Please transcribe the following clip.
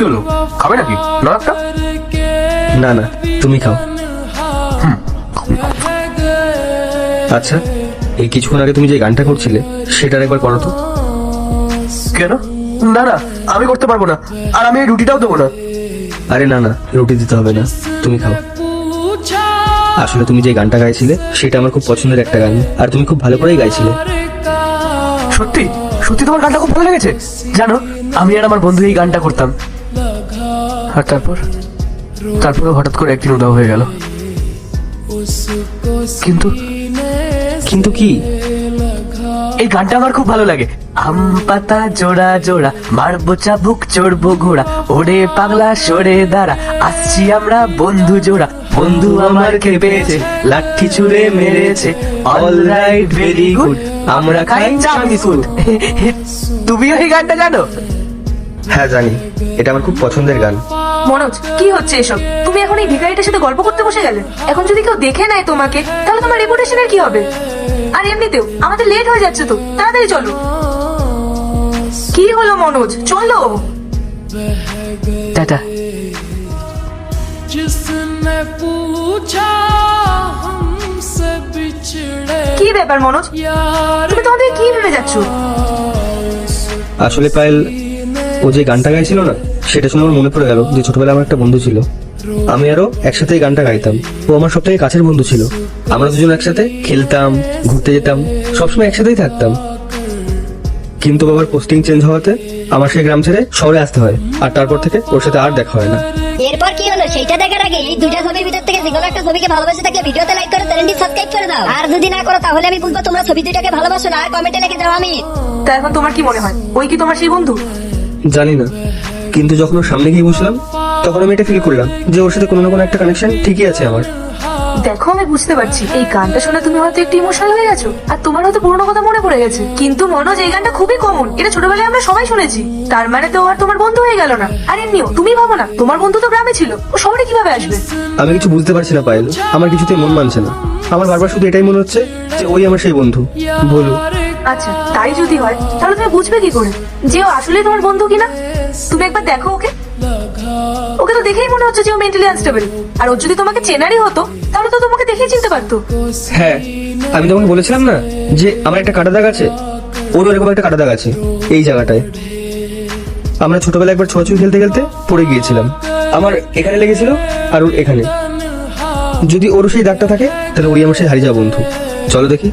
হলো, খাবে নাকি? না একটা? না না, তুমি খাও। আচ্ছা, এই কিছুক্ষণ আগে তুমি যে গানটা করছিলে সেটার একবার করো তো। কেন? না না, আমি করতে পারবো না, আর আমি এই রুটিটাও দেবো না। আরে না না, রুটি দিতে হবে না, তুমি খাও। আসলে তুমি যে গানটা গাইছিলে সেটা আমার খুব পছন্দের একটা গান, আর তুমি খুব ভালো করেই গাইছিলে। সত্যি সত্যি তোমার গানটা খুব ভালো লেগেছে। জানো, আমি আর আমার বন্ধু এই গানটা করতাম, আর তারপরে হঠাৎ করে একদিন উধাও হয়ে গেল। কিন্তু কিন্তু কি? এই গানটা আমার খুব ভালো লাগে। আম পাতা জোড়া জোড়া, মারবো চাবুক চড়বো ঘোড়া, ওরে পাগলা সরে দাঁড়া, আসছি আমরা বন্ধু জোড়া, বন্ধু আমার খেপেছে, লাঠি ছুঁড়ে মেরেছে, অল রাইট ভেরি গুড, আমরা খাই চা বিস্কুট। তুমিও এই গানটা জানো? হ্যাঁ জানি, এটা আমার খুব পছন্দের গান। মনোজ, কি হচ্ছে এসব? তুমি এখন এই ভিখারিটার সাথে গল্প করতে বসে গেলে? এখন যদি কেউ দেখে নেয় তোমাকে, তাহলে তোমার রেপুটেশনের কি হবে? আর এমনিতেও আমাদের লেট হয়ে যাচ্ছে তো, তাড়াতাড়ি চলো। কি হলো মনোজ, চলো। টাটা। কি ব্যাপার মনোজ, তুমি তোমাদের কি ভেবে যাচ্ছ? আসলে পায়েল, ও যে গানটা গাইছিল না, সেটা শুনে আমার মনে পড়ে গেল যে ছোটবেলায় আমার একটা বন্ধু ছিল। আমি আরো একসাথে এই গানটা গাইতাম। ও আমার সব থেকে কাছের বন্ধু ছিল। আমরা দুজন একসাথে খেলতাম, ঘুরতে যেতাম, সবসময় একসাথেই থাকতাম। কিন্তু বাবার পোস্টিং চেঞ্জ হওয়াতে আমার সেই গ্রাম ছেড়ে শহরে আসতে হয়, আর তারপর থেকে ওর সাথে আর দেখা হয় না। এরপর কি হলো সেইটা দেখার আগে এই দুইটা ছবির ভিতর থেকে যে কোনো একটা ছবিকে ভালোবাসে থাকলে ভিডিওতে লাইক করে চ্যানেলটি সাবস্ক্রাইব করে দাও। আর যদি না করো তাহলে আমি বলবো তোমরা ছবি দুইটাকে ভালোবাসো না, আর কমেন্টে লিখে দাও আমি। তা এখন তোমার কি মনে হয়, ওই কি তোমার সেই বন্ধু? জানি না, কিন্তু যখন ওর সামনে গিয়ে বসলাম তখন আমি এটা ফিল করলাম যে ওর সাথে কোনো না কোনো একটা কানেকশন ঠিকই আছে আমার। দেখো, আমি বুঝতে পারছি এই গানটা শুনে তুমি হয়তো একটু ইমোশনাল হয়ে গেছো, আর তোমার হয়তো পুরোনো কথা মনে পড়ে গেছে। কিন্তু মনোজ, এই গানটা খুবই কমন, এটা ছোটবেলায় আমরা সবাই শুনেছি। তার মানে তো ও আর তোমার বন্ধু হয়ে গেল না। আর এমনিও তুমি ভাবো না, তোমার বন্ধু তো গ্রামে ছিল, ও শহরে কিভাবে আসবে? আমি কিছু বুঝতে পারছি না পায়েল, আমার কিছুতেই মন মানছে না। আমার বারবার শুধু এটাই মনে হচ্ছে যে ওই আমার সেই বন্ধু। বলো। আচ্ছা, তাই যদি হয় তাহলে তুমি বুঝবে কি করে যে ও আসলে তোমার বন্ধু কিনা? তুমি একবার দেখো ওকে। ওকে তো দেখেই মনে হচ্ছে যে ও মেন্টালি আনস্টেবল। আর ও যদি তোমাকে চেনারই হতো তাহলে তো তোমাকে দেখেই চিনতে পারতো। হ্যাঁ, আমি তোমাকে বলেছিলাম না যে আমার একটা কাটা দাগ আছে, ওরও এরকম একটা কাটা দাগ আছে এই জায়গাটায়। আমরা ছোটবেলায় একবার ছোঁয়াছুঁই খেলতে খেলতে পড়ে গিয়েছিলাম। আমার এখানে লেগেছিল আর ওর এখানে। যদি ওর সেই দাগটা থাকে তাহলে ওই আমার সেই হারিয়ে যাওয়া বন্ধু। চলো দেখি।